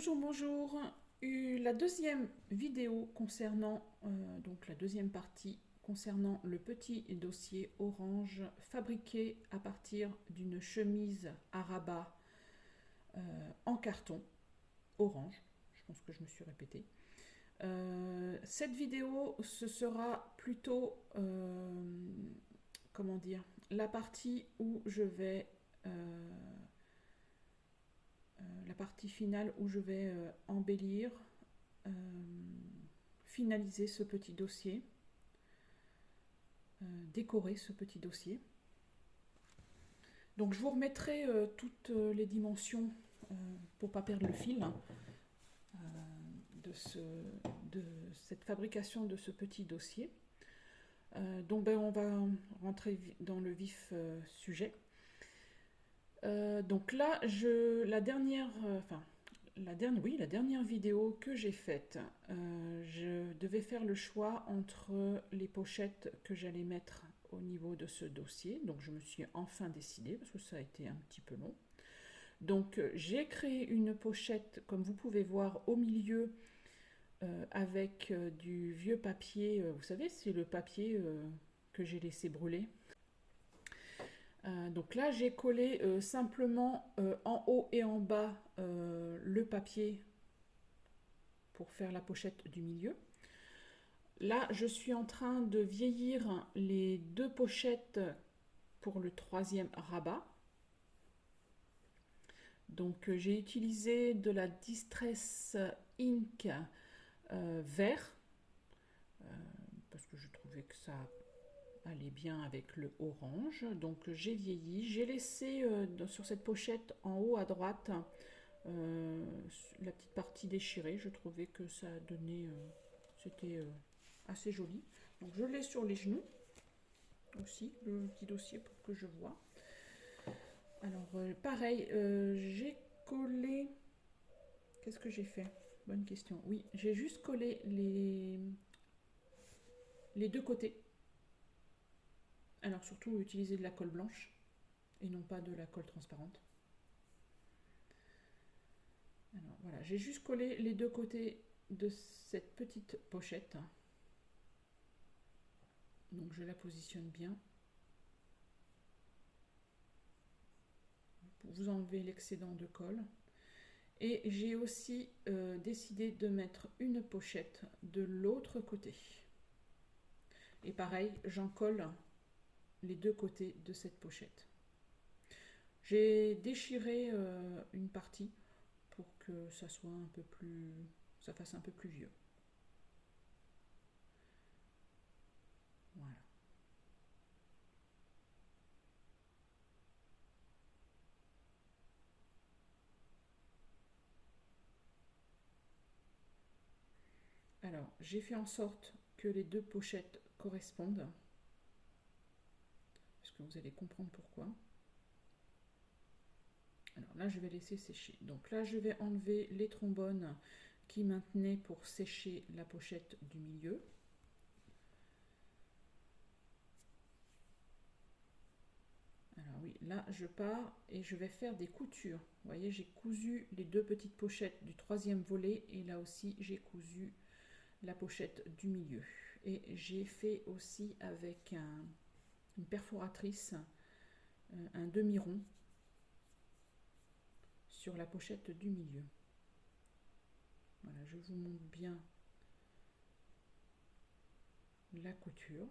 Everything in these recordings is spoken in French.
Bonjour, bonjour. La deuxième vidéo concernant, donc la deuxième partie concernant le petit dossier orange fabriqué à partir d'une chemise à rabat en carton orange. Je pense que je me suis répétée. Cette vidéo, ce sera plutôt, comment dire, la partie où je vais la partie finale où je vais embellir, finaliser ce petit dossier, décorer ce petit dossier. Donc je vous remettrai toutes les dimensions pour ne pas perdre le fil de cette fabrication de ce petit dossier. Donc on va rentrer dans le vif sujet. Donc là, la dernière vidéo que j'ai faite, je devais faire le choix entre les pochettes que j'allais mettre au niveau de ce dossier. Donc je me suis enfin décidée parce que ça a été un petit peu long. Donc j'ai créé une pochette, comme vous pouvez voir, au milieu avec du vieux papier. Vous savez, c'est le papier que j'ai laissé brûler. Donc là, j'ai collé simplement en haut et en bas le papier pour faire la pochette du milieu. Là, je suis en train de vieillir les deux pochettes pour le troisième rabat. Donc j'ai utilisé de la Distress Ink vert parce que je trouvais que ça allait bien avec le orange. Donc j'ai vieilli. J'ai laissé sur cette pochette en haut à droite la petite partie déchirée. Je trouvais que ça donnait, c'était assez joli. Donc je l'ai sur les genoux aussi, le petit dossier pour que je vois. Alors pareil, j'ai collé. Qu'est-ce que j'ai fait? Bonne question. Oui, j'ai juste collé les deux côtés. Alors surtout utiliser de la colle blanche et non pas de la colle transparente. Alors voilà, j'ai juste collé les deux côtés de cette petite pochette. Donc je la positionne bien. Pour vous enlever l'excédent de colle. Et j'ai aussi décidé de mettre une pochette de l'autre côté. Et pareil, j'en colle les deux côtés de cette pochette. J'ai déchiré une partie pour que ça soit un peu plus, ça fasse un peu plus vieux. Voilà. Alors, j'ai fait en sorte que les deux pochettes correspondent, parce que vous allez comprendre pourquoi. Alors là, je vais laisser sécher. Donc là, je vais enlever les trombones qui maintenaient pour sécher la pochette du milieu. Alors oui, là, je pars et je vais faire des coutures. Vous voyez, j'ai cousu les deux petites pochettes du troisième volet et là aussi, j'ai cousu la pochette du milieu. Et j'ai fait aussi avec une perforatrice un demi-rond sur la pochette du milieu. Voilà, je vous montre bien la couture.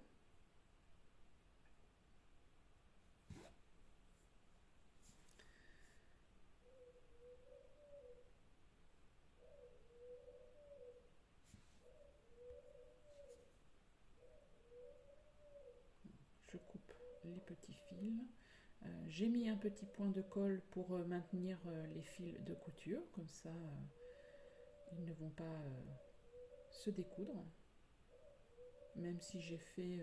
Je coupe les petits fils. J'ai mis un petit point de colle pour maintenir les fils de couture, comme ça ils ne vont pas se découdre. Même si j'ai fait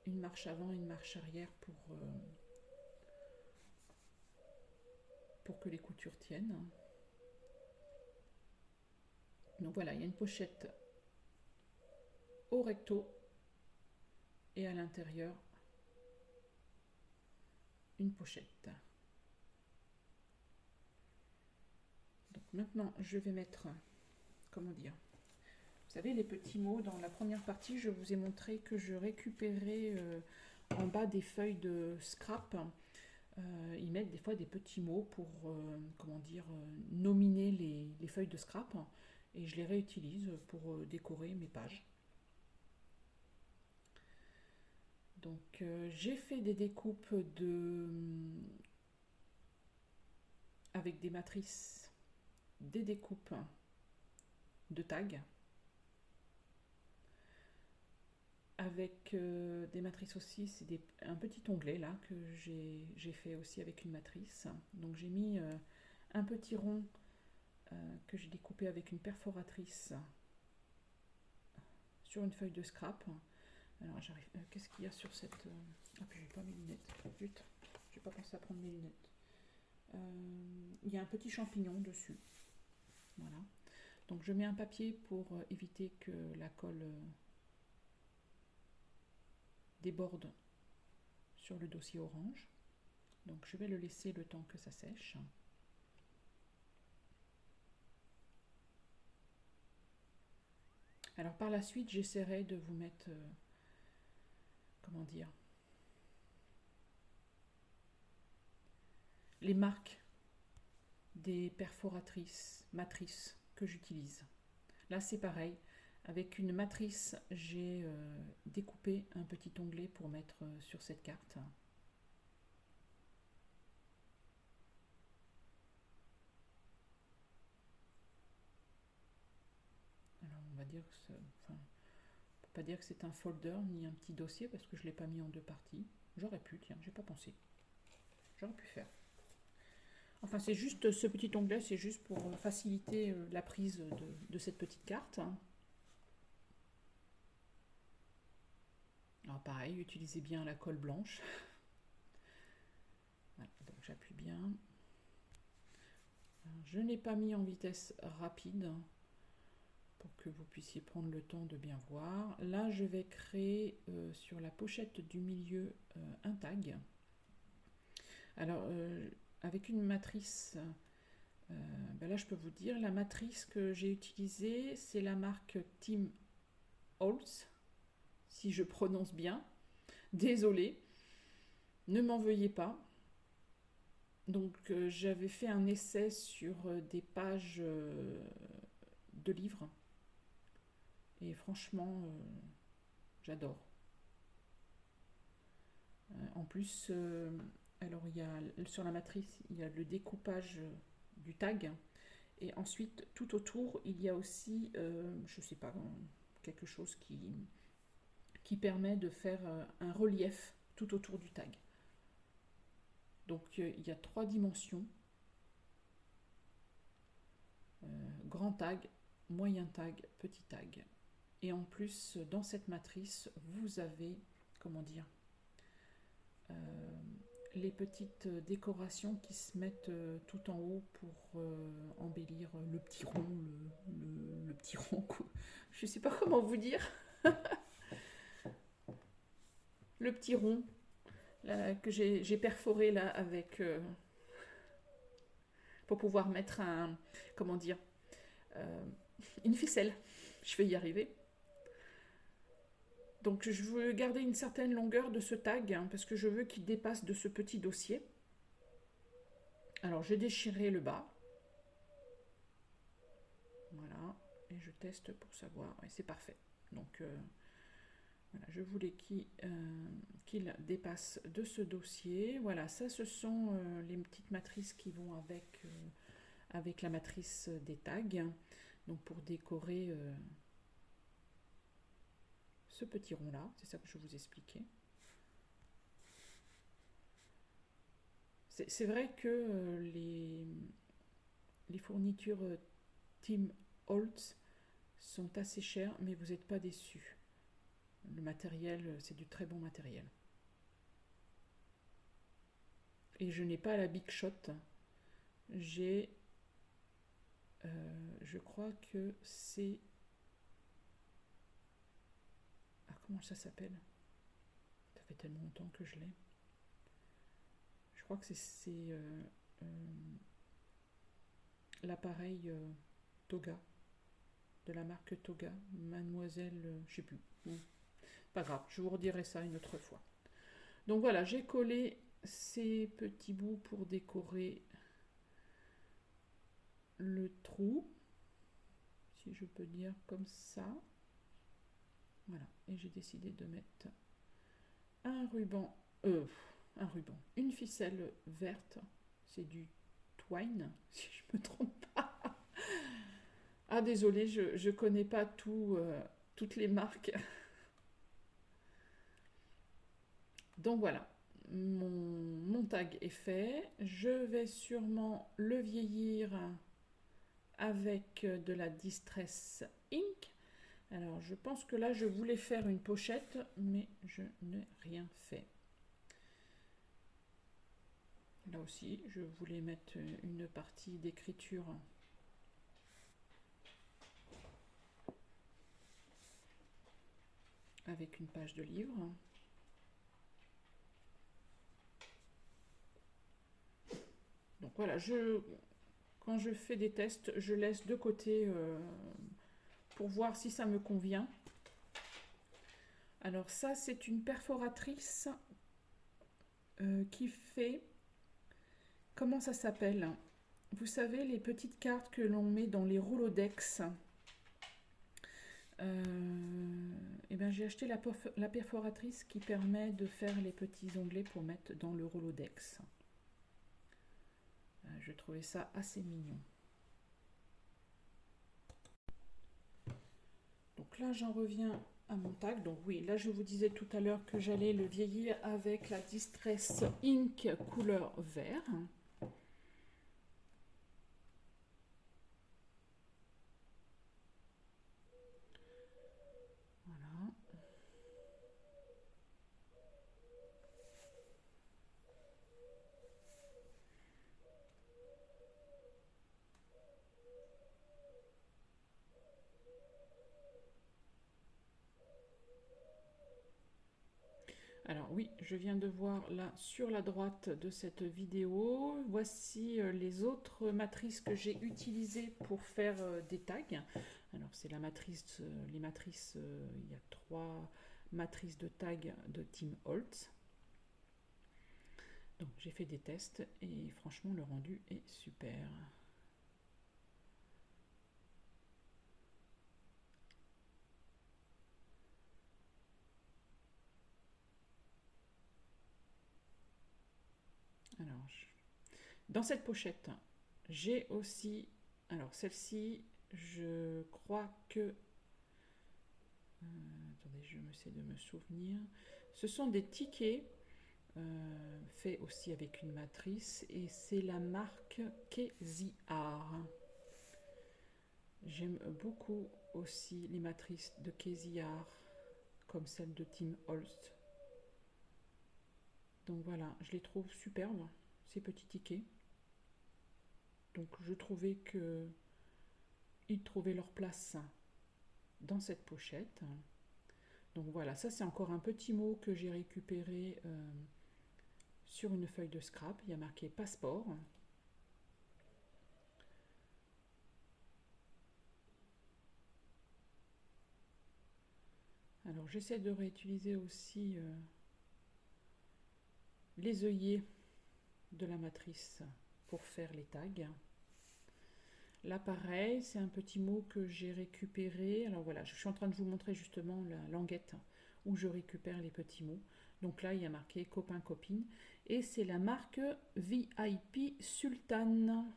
une marche avant et une marche arrière pour que les coutures tiennent. Donc voilà, il y a une pochette au recto et à l'intérieur une pochette. Maintenant, je vais mettre, comment dire, vous savez, les petits mots, dans la première partie, je vous ai montré que je récupérais en bas des feuilles de scrap. Ils mettent des fois des petits mots pour, comment dire, nominer les feuilles de scrap. Et je les réutilise pour décorer mes pages. Donc j'ai fait des découpes avec des matrices, des découpes de tags, avec des matrices aussi, c'est un petit onglet là que j'ai fait aussi avec une matrice. Donc j'ai mis un petit rond que j'ai découpé avec une perforatrice sur une feuille de scrap. Alors qu'est-ce qu'il y a sur cette... Ah puis j'ai pas mes lunettes, zut, j'ai pas pensé à prendre mes lunettes. Il y a un petit champignon dessus. Voilà. Donc je mets un papier pour éviter que la colle déborde sur le dossier orange. Donc je vais le laisser le temps que ça sèche. Alors par la suite, j'essaierai de vous mettre, comment dire, les marques des perforatrices, matrices que j'utilise. Là c'est pareil, avec une matrice, j'ai découpé un petit onglet pour mettre sur cette carte. Alors on va dire que enfin, on peut pas dire que c'est un folder ni un petit dossier parce que je ne l'ai pas mis en deux parties. J'aurais pu, tiens, j'ai pas pensé. J'aurais pu faire. Enfin, c'est juste ce petit onglet, c'est juste pour faciliter la prise de cette petite carte. Alors pareil, utilisez bien la colle blanche. Voilà, donc j'appuie bien. Alors, je n'ai pas mis en vitesse rapide pour que vous puissiez prendre le temps de bien voir. Là, je vais créer sur la pochette du milieu un tag. Alors, avec une matrice, ben là je peux vous dire, la matrice que j'ai utilisée, c'est la marque Tim Holtz, si je prononce bien. Désolée, ne m'en veuillez pas. Donc j'avais fait un essai sur des pages de livres et franchement j'adore. En plus, alors il y a sur la matrice, il y a le découpage du tag et ensuite tout autour il y a aussi, je sais pas, quelque chose qui permet de faire un relief tout autour du tag. Donc il y a 3 dimensions, grand tag, moyen tag, petit tag. Et en plus, dans cette matrice, vous avez, comment dire, les petites décorations qui se mettent tout en haut pour embellir le petit rond, le petit rond, quoi. Je sais pas comment vous dire. Le petit rond là, que j'ai perforé là avec pour pouvoir mettre un, comment dire, euh, une ficelle. Je vais y arriver. Donc je veux garder une certaine longueur de ce tag hein, parce que je veux qu'il dépasse de ce petit dossier. Alors j'ai déchiré le bas. Voilà. Et je teste pour savoir. Et c'est parfait. Donc voilà, je voulais qu'il dépasse de ce dossier. Voilà, ça ce sont les petites matrices qui vont avec la matrice des tags. Donc pour décorer ce petit rond là, c'est ça que je vous expliquais. C'est vrai que les fournitures Tim Holtz sont assez chères, mais vous n'êtes pas déçus. Le matériel, c'est du très bon matériel. Et je n'ai pas la Big Shot. J'ai, je crois que c'est... Ah, comment ça s'appelle? Ça fait tellement longtemps que je l'ai. Je crois que c'est l'appareil Toga, de la marque Toga, Mademoiselle, je sais plus. Pas grave, je vous redirai ça une autre fois. Donc voilà, j'ai collé ces petits bouts pour décorer le trou, si je peux dire comme ça. Voilà, et j'ai décidé de mettre un ruban, une ficelle verte, c'est du twine, si je me trompe pas. Ah désolé, je connais pas toutes les marques. Donc voilà, mon tag est fait. Je vais sûrement le vieillir avec de la Distress Ink. Alors je pense que là je voulais faire une pochette, mais je n'ai rien fait. Là aussi, je voulais mettre une partie d'écriture avec une page de livre. Donc voilà, quand je fais des tests, je laisse de côté pour voir si ça me convient. Alors ça, c'est une perforatrice qui fait... Comment ça s'appelle? Vous savez, les petites cartes que l'on met dans les Rolodex. Et ben, j'ai acheté la perforatrice qui permet de faire les petits onglets pour mettre dans le Rolodex. Je trouvais ça assez mignon. Donc là, j'en reviens à mon tag. Donc oui, là, je vous disais tout à l'heure que j'allais le vieillir avec la Distress Ink couleur vert. Voilà. Alors oui, je viens de voir là sur la droite de cette vidéo, voici les autres matrices que j'ai utilisées pour faire des tags. Alors c'est la matrice, les matrices, il y a 3 matrices de tags de Tim Holtz. Donc j'ai fait des tests et franchement le rendu est super. Alors, dans cette pochette, j'ai aussi, alors celle-ci, je crois que, attendez, je me sais de me souvenir, ce sont des tickets faits aussi avec une matrice et c'est la marque Kezzy Art. J'aime beaucoup aussi les matrices de Kezzy Art, comme celle de Tim Holtz. Donc voilà, je les trouve superbes, ces petits tickets. Donc je trouvais qu'ils trouvaient leur place dans cette pochette. Donc voilà, ça c'est encore un petit mot que j'ai récupéré sur une feuille de scrap. Il y a marqué passeport. Alors j'essaie de réutiliser aussi les œillets de la matrice pour faire les tags. Là pareil, c'est un petit mot que j'ai récupéré. Alors voilà, je suis en train de vous montrer justement la languette où je récupère les petits mots. Donc là, il y a marqué copain copine et c'est la marque VIP Sultan.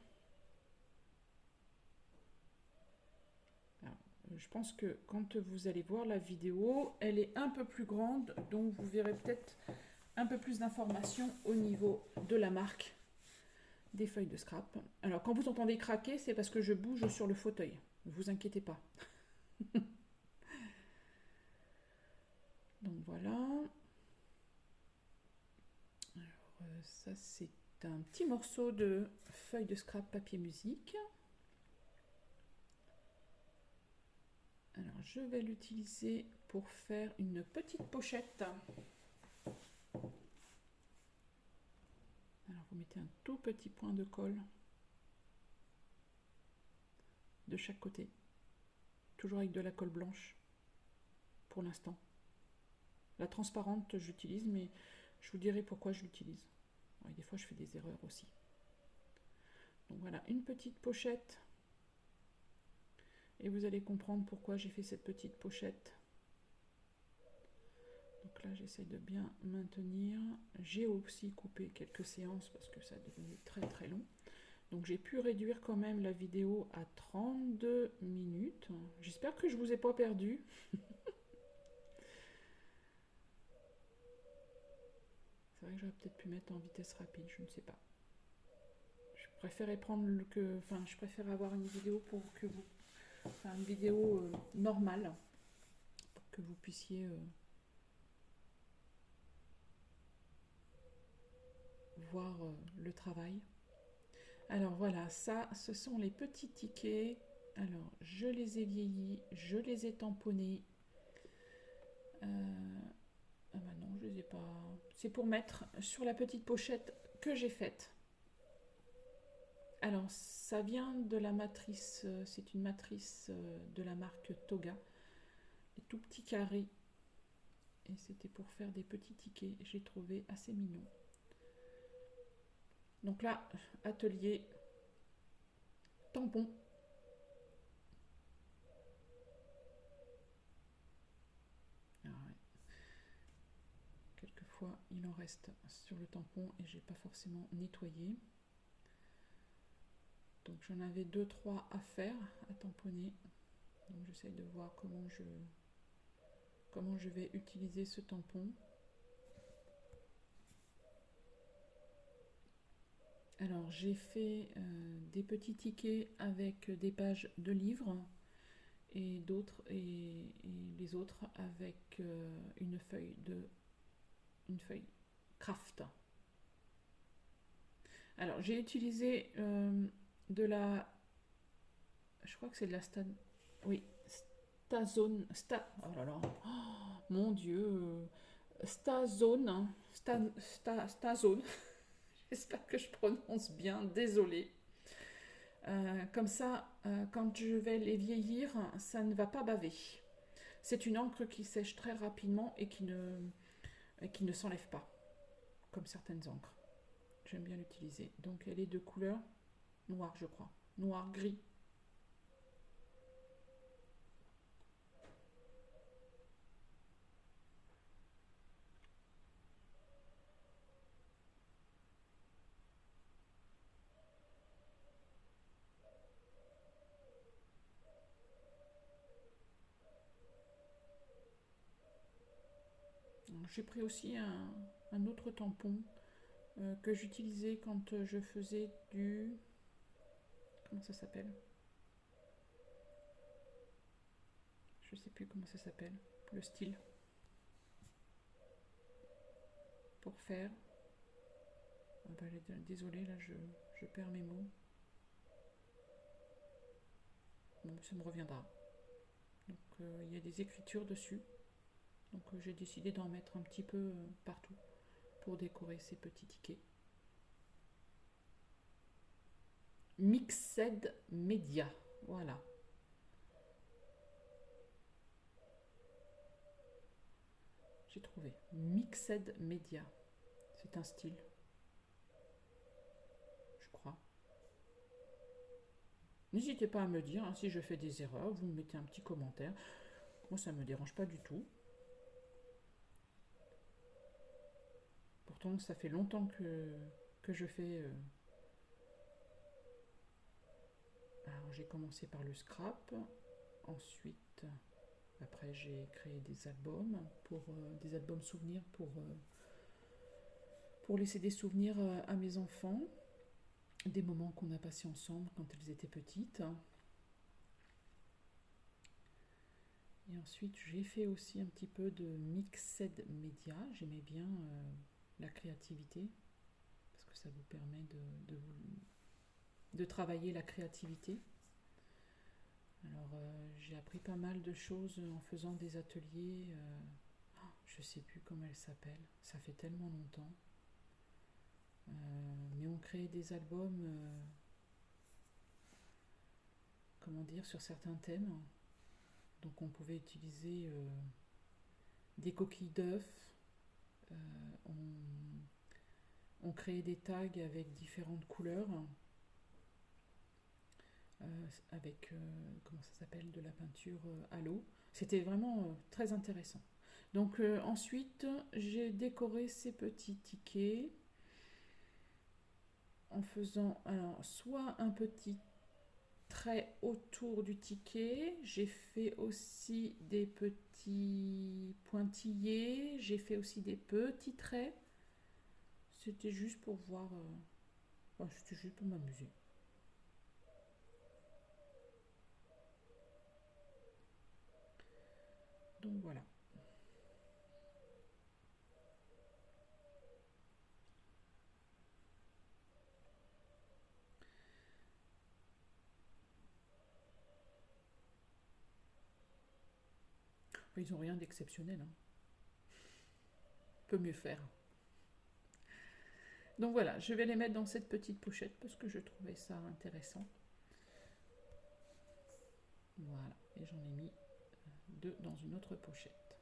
Alors, je pense que quand vous allez voir la vidéo, elle est un peu plus grande, donc vous verrez peut-être un peu plus d'informations au niveau de la marque des feuilles de scrap. Alors quand vous entendez craquer, c'est parce que je bouge sur le fauteuil. Ne vous inquiétez pas. Donc voilà. Alors ça c'est un petit morceau de feuille de scrap papier musique. Alors je vais l'utiliser pour faire une petite pochette. Alors vous mettez un tout petit point de colle. de chaque côté. Toujours avec de la colle blanche, pour l'instant. La transparente, j'utilise, mais je vous dirai pourquoi je l'utilise. Des fois, je fais des erreurs aussi. Donc voilà, une petite pochette. Et vous allez comprendre pourquoi j'ai fait cette petite pochette. Donc là, j'essaie de bien maintenir. J'ai aussi coupé quelques séances parce que ça devenait très très long. Donc j'ai pu réduire quand même la vidéo à 32 minutes. J'espère que je ne vous ai pas perdu. C'est vrai que j'aurais peut-être pu mettre en vitesse rapide, je ne sais pas. Je préférais je préfère avoir une vidéo pour que vous... Enfin, une vidéo normale pour que vous puissiez voir le travail. Alors voilà, ça, ce sont les petits tickets. Alors, je les ai vieillis, je les ai tamponnés. Ah bah non, je les ai pas... C'est pour mettre sur la petite pochette que j'ai faite. Alors, ça vient de la matrice, c'est une matrice de la marque Toga. Des tout petits carrés. Et c'était pour faire des petits tickets. J'ai trouvé assez mignon. Donc là, atelier tampon. Alors, ouais. Quelquefois, il en reste sur le tampon et j'ai pas forcément nettoyé. Donc j'en avais 2-3 à faire, à tamponner. Donc j'essaye de voir comment je vais utiliser ce tampon. Alors j'ai fait des petits tickets avec des pages de livres et les autres avec une feuille craft. Alors j'ai utilisé de la, je crois que c'est de la Stazone, oh là là, oh, mon Dieu, Stazone, Stazone. J'espère que je prononce bien, désolée. Comme ça, quand je vais les vieillir, ça ne va pas baver. C'est une encre qui sèche très rapidement et qui ne s'enlève pas, comme certaines encres. J'aime bien l'utiliser. Donc elle est de couleur noire, je crois. Noir, gris. J'ai pris aussi un autre tampon que j'utilisais quand je faisais du... Comment ça s'appelle? Je sais plus comment ça s'appelle. Le style. Pour faire... Ah bah, désolée, là je perds mes mots. Bon, ça me reviendra. Donc il y a des écritures dessus. Donc j'ai décidé d'en mettre un petit peu partout pour décorer ces petits tickets. Mixed Media, voilà. J'ai trouvé. Mixed Media. C'est un style. Je crois. N'hésitez pas à me dire si je fais des erreurs. Vous me mettez un petit commentaire. Moi, ça ne me dérange pas du tout. Pourtant, ça fait longtemps que je fais... Alors, j'ai commencé par le scrap. Ensuite, après, j'ai créé des albums des albums souvenirs pour laisser des souvenirs à mes enfants, des moments qu'on a passés ensemble quand elles étaient petites. Et ensuite, j'ai fait aussi un petit peu de mixed media. J'aimais bien la créativité parce que ça vous permet de travailler la créativité. Alors, j'ai appris pas mal de choses en faisant des ateliers. Je sais plus comment elles s'appellent. Ça fait tellement longtemps. Mais on crée des albums comment dire, sur certains thèmes. Donc on pouvait utiliser des coquilles d'œufs. On créait des tags avec différentes couleurs, avec, comment ça s'appelle, de la peinture à l'eau. C'était vraiment très intéressant. Donc ensuite, j'ai décoré ces petits tickets en faisant alors, soit un petit trait autour du ticket, j'ai fait aussi des petits pointillés, j'ai fait aussi des petits traits. C'était juste pour voir, c'était juste pour m'amuser. Donc voilà. Ils n'ont rien d'exceptionnel, hein. Peut mieux faire. Donc voilà, je vais les mettre dans cette petite pochette parce que je trouvais ça intéressant. Voilà, et j'en ai mis deux dans une autre pochette.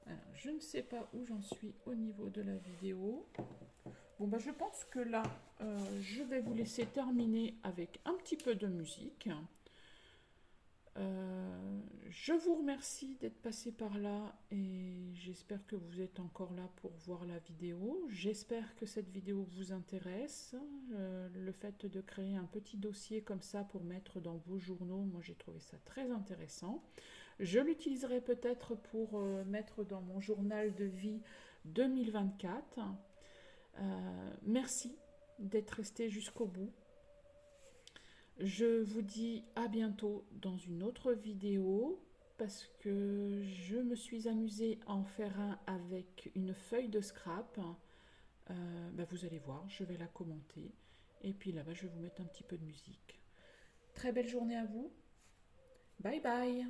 Alors, je ne sais pas où j'en suis au niveau de la vidéo. Bon, bah, je pense que là, je vais vous laisser terminer avec un petit peu de musique. Je vous remercie d'être passé par là et j'espère que vous êtes encore là pour voir la vidéo. J'espère que cette vidéo vous intéresse. Le fait de créer un petit dossier comme ça pour mettre dans vos journaux, moi j'ai trouvé ça très intéressant. Je l'utiliserai peut-être pour mettre dans mon journal de vie 2024. Merci d'être resté jusqu'au bout. Je vous dis à bientôt dans une autre vidéo parce que je me suis amusée à en faire un avec une feuille de scrap. Vous allez voir, je vais la commenter. Et puis là-bas, je vais vous mettre un petit peu de musique. Très belle journée à vous. Bye bye.